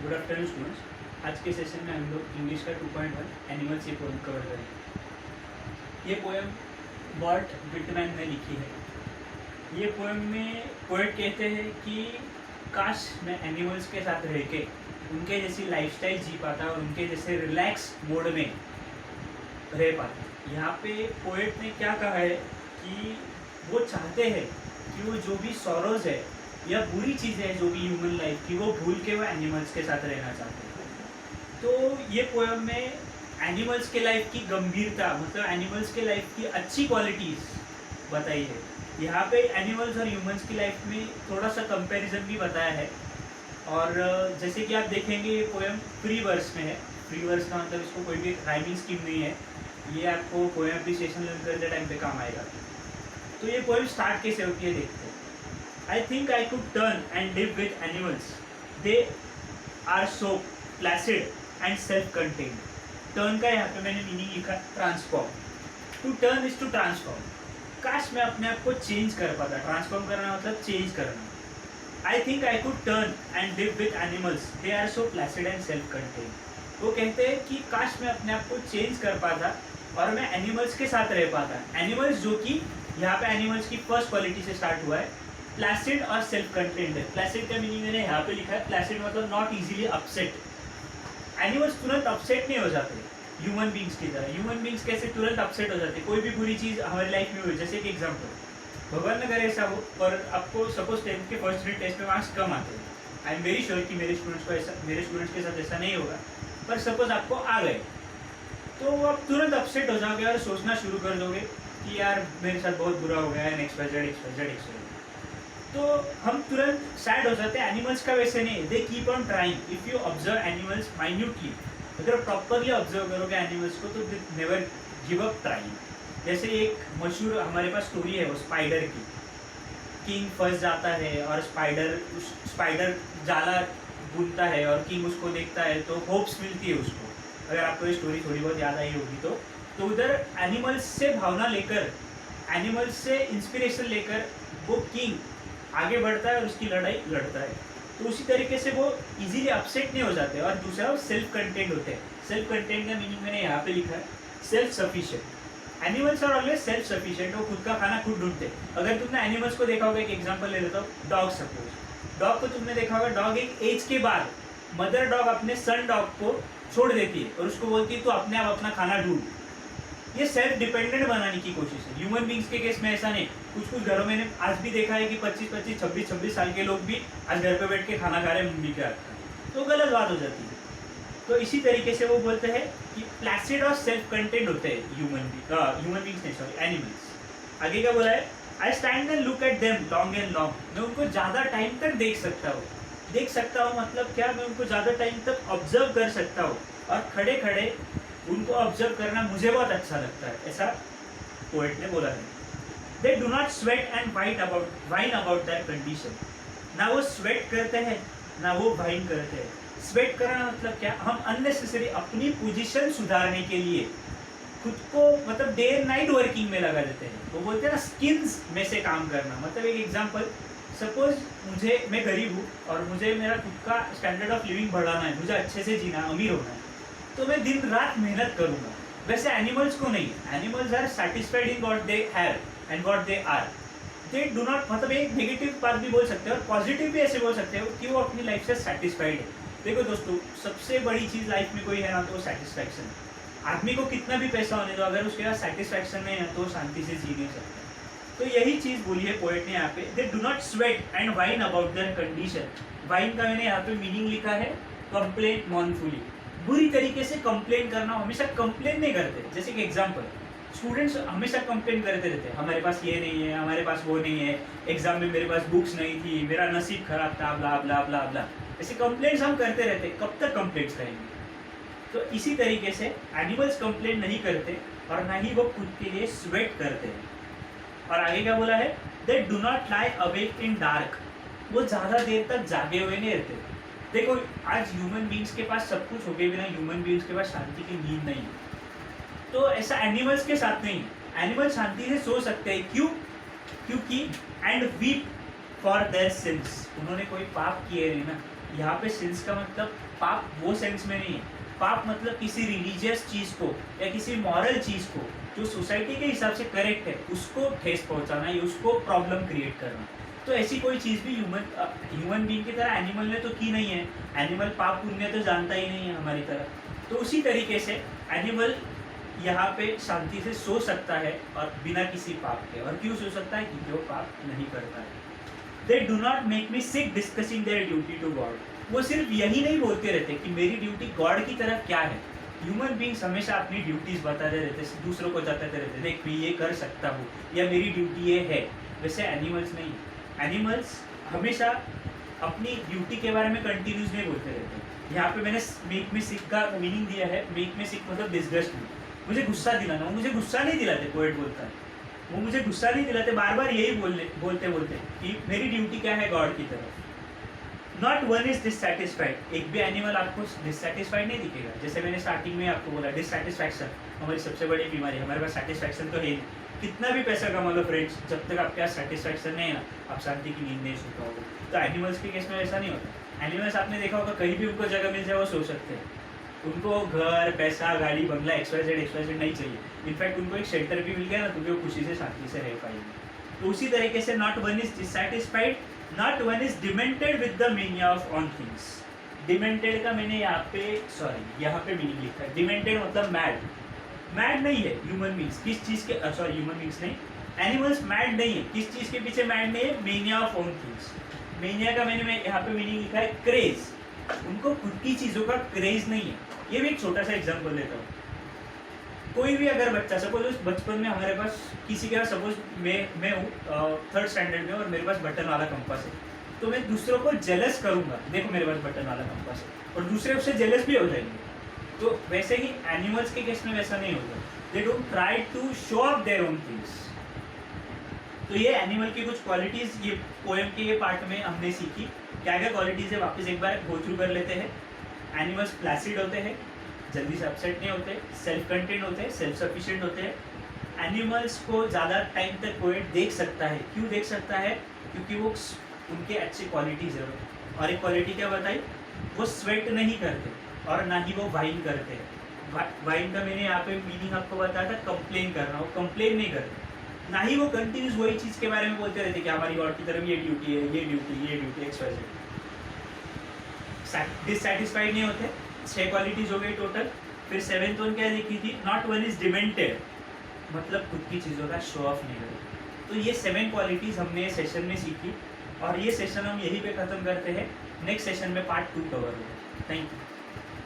Good afternoon students. आज के session में हम लोग इंग्लिश का 2.1 एनिमल्स ये पोएम कवर करेंगे। ये पोएम वॉल्ट विटमैन ने लिखी है। ये पोएम में पोएट कहते हैं कि काश मैं एनिमल्स के साथ रह के उनके जैसी लाइफस्टाइल जी पाता और उनके जैसे रिलैक्स मोड में रह पाता। यहाँ पे पोएट ने क्या कहा है कि वो चाहते हैं कि वो जो भी सॉरोज है या बुरी चीज़ें है जो भी ह्यूमन लाइफ की, वो भूल के वो एनिमल्स के साथ रहना चाहते हैं। तो ये पोएम में एनिमल्स के लाइफ की गंभीरता, मतलब एनिमल्स के लाइफ की अच्छी क्वालिटीज़ बताई है। यहाँ पे एनिमल्स और ह्यूमंस की लाइफ में थोड़ा सा कंपैरिजन भी बताया है। और जैसे कि आप देखेंगे ये पोएम फ्री वर्स में है। फ्री वर्स का मतलब इसको कोई भी राइमिंग स्कीम नहीं है, ये आपको पोएम एप्रिसिएशन लर्न करते टाइम पे काम आएगा। तो ये पोएम स्टार्ट कैसे होती है देखते हैं। I think I could turn and live with animals. They are so placid and self-contained. Turn का यहाँ पे मैंने मीनिंग लिखा transform. To turn is to transform. काश मैं अपने आप को चेंज कर पाता। ट्रांसफॉर्म करना मतलब चेंज करना। I think I could turn and live with animals. They are so placid and self-contained. वो कहते हैं कि काश मैं अपने आप को चेंज कर पाता और मैं एनिमल्स के साथ रह पाता। एनिमल्स जो कि यहाँ पे एनिमल्स की फर्स्ट क्वालिटी से स्टार्ट हुआ है, प्लासिड और सेल्फ कंटेन्ड है। प्लासिड का मीनिंग मैंने यहाँ पे लिखा है। प्लासिड मतलब नॉट इजीली अपसेट। एनिमल्स तुरंत अपसेट नहीं हो जाते ह्यूमन बींग्स की तरह। ह्यूमन बींग्स कैसे तुरंत अपसेट हो जाते, कोई भी बुरी चीज़ हमारी लाइफ में हुई, जैसे कि एग्जाम्पल भगवान न करे ऐसा हो, पर आपको सपोज 10th के फर्स्ट यूनिट टेस्ट में मार्क्स कम आते हैं। आई एम वेरी श्योर कि मेरे स्टूडेंट्स के साथ ऐसा नहीं होगा, पर सपोज आपको आ गए तो आप तुरंत अपसेट हो जाओगे और सोचना शुरू कर दोगे कि यार मेरे साथ बहुत बुरा हो गया है, नेक्स्ट XYZ। तो हम तुरंत सैड हो जाते हैं। एनिमल्स का वैसे नहीं, they keep on trying. If you observe animals minutely, अगर प्रॉपरली ऑब्जर्व करोगे एनिमल्स को, तो they never give up trying. जैसे एक मशहूर हमारे पास स्टोरी है वो स्पाइडर की। किंग फंस जाता है और स्पाइडर जाला बुनता है और किंग उसको देखता है तो होप्स मिलती है उसको। अगर आपको ये स्टोरी थोड़ी बहुत याद आई होगी तो उधर एनिमल्स से भावना लेकर, एनिमल्स से इंस्पिरेशन लेकर वो किंग आगे बढ़ता है और उसकी लड़ाई लड़ता है। तो उसी तरीके से वो इजीली अपसेट नहीं हो जाते। और दूसरा वो सेल्फ कंटेंट होते हैं। सेल्फ कंटेंट का मीनिंग मैंने यहाँ पे लिखा है self sufficient. Animals are always self sufficient, वो खुद का खाना खुद ढूंढते। अगर तुमने एनिमल्स को देखा होगा, एक एग्जांपल ले लेता हूँ, डॉग सपोज। डॉग को तुमने देखा होगा, डॉग एक एज के बाद मदर डॉग अपने सन डॉग को छोड़ देती है और उसको बोलती है तो अपने आप अपना खाना ढूंढ। ये सेल्फ डिपेंडेंट बनाने की कोशिश है। ह्यूमन बींग्स के केस में ऐसा नहीं। कुछ घरों में आज भी देखा है कि 25-25, 26-26 साल के लोग भी आज घर पे बैठ के खाना खा रहे हैं मम्मी के हाथ का, तो गलत बात हो जाती है। तो इसी तरीके से वो बोलते हैं कि प्लासिड और सेल्फ कंटेंट होते हैं ह्यूमन बींग्स नहीं, सॉरी, एनिमल्स। आगे क्या बोला है, I stand and look at them long and long. मैं उनको ज़्यादा टाइम तक देख सकता हूँ। मतलब क्या, मैं उनको ज़्यादा टाइम तक ऑब्जर्व कर सकता हूँ और खड़े खड़े उनको ऑब्जर्व करना मुझे बहुत अच्छा लगता है, ऐसा पोएट ने बोला है। They do not sweat and wine about that condition. ना वो स्वेट करते हैं ना वो वाइन करते हैं। स्वेट करना मतलब क्या, हम अननेसेसरी अपनी पोजीशन सुधारने के लिए खुद को मतलब डे एंड नाइट वर्किंग में लगा देते हैं। वो बोलते हैं ना स्किल्स में से काम करना। मतलब एक एग्जांपल, सपोज मैं गरीब हूँ और मुझे मेरा खुद का स्टैंडर्ड ऑफ लिविंग बढ़ाना है, मुझे अच्छे से जीना, अमीर होना है, तो मैं दिन रात मेहनत करूंगा। वैसे एनिमल्स को नहीं, animals are satisfied in what they have and what they are. They do not, मतलब एक नेगेटिव बात भी बोल सकते हो और पॉजिटिव भी ऐसे बोल सकते हो कि वो अपनी लाइफ से सेटिस्फाइड है। देखो दोस्तों, सबसे बड़ी चीज़ लाइफ में कोई है ना तो वो सेटिस्फैक्शन है। आदमी को कितना भी पैसा होने दो, अगर उसके पास सेटिस्फैक्शन नहीं है तो शांति से जी नहीं सकता। तो यही चीज़ बोली है पोएट ने यहाँ पे। दे do not sweat and wine about their condition. Wine का मैंने यहाँ पे मीनिंग लिखा है कंप्लेंट मॉर्नफुली। बुरी तरीके से कंप्लेन करना, हमेशा कंप्लेन नहीं करते। जैसे कि एग्जांपल, स्टूडेंट्स हमेशा कंप्लेन करते रहते हैं, हमारे पास ये नहीं है, हमारे पास वो नहीं है, एग्जाम में मेरे पास बुक्स नहीं थी, मेरा नसीब खराब था, ब्ला ब्ला ब्ला ब्ला। ऐसे कंप्लेंट्स हम करते रहते हैं। कब तक कंप्लेंट्स करेंगे? तो इसी तरीके से एनिमल्स कंप्लेन नहीं करते और ना ही वो खुद के लिए स्वेट करते हैं। और आगे क्या बोला है, they do not lie awake in dark. वो ज़्यादा देर तक जागे हुए नहीं रहते। देखो, आज ह्यूमन बींग्स के पास सब कुछ हो गए, बिना ह्यूमन बींग्स के पास शांति की नींद नहीं है। तो ऐसा एनिमल्स के साथ नहीं। एनिमल शांति से सो सकते हैं, क्योंकि and weep for their since. उन्होंने कोई पाप किए नहीं ना, यहाँ पे सिंस का मतलब पाप वो सेंस में नहीं है। पाप मतलब किसी रिलीजियस चीज़ को या किसी मॉरल चीज़ को जो सोसाइटी के हिसाब से करेक्ट है उसको ठेस पहुंचाना या उसको प्रॉब्लम क्रिएट करना। तो ऐसी कोई चीज़ भी ह्यूमन बीइंग की तरह एनिमल ने तो की नहीं है। एनिमल पाप पुण्य तो जानता ही नहीं है हमारी तरह। तो उसी तरीके से एनिमल यहाँ पे शांति से सो सकता है और बिना किसी पाप के। और क्यों सो सकता है? क्योंकि वो पाप नहीं करता है। They do not make me sick discussing their duty to God. वो सिर्फ यही नहीं बोलते रहते कि मेरी ड्यूटी गॉड की तरफ क्या है। ह्यूमन बींग्स हमेशा अपनी ड्यूटीज बताते रहते, दूसरों को बताते रहते, देख मैं ये कर सकता हूँ या मेरी ड्यूटी ये है। वैसे एनिमल्स नहीं। एनिमल्स हमेशा अपनी ड्यूटी के बारे में कंटिन्यूस नहीं बोलते रहते। यहाँ पे मैंने मेक मी सिक का मीनिंग दिया है। मेक मी सिक मतलब डिस्गस्ट में, मुझे गुस्सा दिलाना। वो मुझे गुस्सा नहीं दिलाते, पोएट बोलता है वो मुझे गुस्सा नहीं दिलाते, बार बार यही बोलते कि मेरी ड्यूटी क्या है गॉड की तरफ। Not one is dissatisfied. एक भी एनिमल आपको डिससेटिस्फाइड नहीं दिखेगा। जैसे मैंने स्टार्टिंग में आपको बोला, डिससेटिस्फैक्शन हमारी सबसे बड़ी बीमारी है। हमारे पास सेटिस्फैक्शन तो है नहीं। कितना भी पैसा कमा लो फ्रेंड्स, जब तक आपके पास सेटिस्फैक्शन नहीं है ना, आप शांति की नींद नहीं सो पाओगे। तो एनिमल्स के केस में ऐसा नहीं होता। एनिमल्स आपने देखा होगा, कहीं भी उनको जगह मिल जाए वो सो सकते हैं। उनको घर, पैसा, गाड़ी, बंगला XYZ नहीं चाहिए। इनफैक्ट उनको एक शेल्टर भी मिल गया ना तो भी वो खुशी से शांति से रह पाएंगे। तो उसी तरीके से not one is dissatisfied, not one is demented with the meaning of on things. Demented का मैंने यहाँ पे मीनिंग लिखा है। डिमेंटेड मतलब मैड। मैड नहीं है ह्यूमन बींग्स किस चीज़ के, ह्यूमन बींग्स नहीं, एनिमल्स मैड नहीं है। किस चीज़ के पीछे मैड नहीं है? Mania of on things. Mania का मैंने यहाँ पे मीनिंग लिखा है क्रेज। उनको खुद की चीज़ों का क्रेज नहीं है। ये भी एक छोटा सा एग्जांपल देता हूँ। कोई भी अगर बच्चा, सपोज उस बचपन में हमारे पास किसी के पास, सपोज मैं हूँ 3rd स्टैंडर्ड में और मेरे पास बटन वाला कंपास है, तो मैं दूसरों को जेलस करूँगा, देखो मेरे पास बटन वाला कंपास है, और दूसरे उससे जेलस भी हो जाएंगे। तो वैसे ही एनिमल्स के केस में वैसा नहीं होगा। They don't try to show off their own things. तो ये एनिमल की कुछ क्वालिटीज ये पोएम के ये पार्ट में हमने सीखी। क्या क्या क्वालिटीज है वापस एक बार गो थ्रू कर लेते हैं। एनिमल्स प्लासिड होते हैं, जल्दी से अपसेट नहीं होते, सेल्फ कंटेंट होते हैं, सेल्फ सफिशिएंट होते हैं। एनिमल्स को ज़्यादा टाइम तक पोएट देख सकता है। क्यों देख सकता है? क्योंकि वो उनके अच्छी क्वालिटीज है। और एक क्वालिटी क्या बताई? वो स्वेट नहीं करते और ना ही वो वाइन करते हैं। वाइन का मैंने यहाँ पे मीनिंग आपको बताया था, कंप्लेन करना। वो कंप्लेन नहीं करते, ना ही वो कंटिन्यूस वही चीज़ के बारे में बोलते रहते कि हमारी गॉड की तरफ ये ड्यूटी है, ये ड्यूटी XYZ। डिससेटिस्फाइड नहीं होते। 6 क्वालिटीज हो गई टोटल। फिर 7th वन क्या लिखी थी? नॉट वन इज डिमेंटेड, मतलब खुद की चीज़ों का शो ऑफ नहीं करते। तो ये 7 क्वालिटीज हमने सेशन में सीखी और ये सेशन हम यहीं पे ख़त्म करते हैं। नेक्स्ट सेशन में पार्ट 2 कवर होगा। Thank you.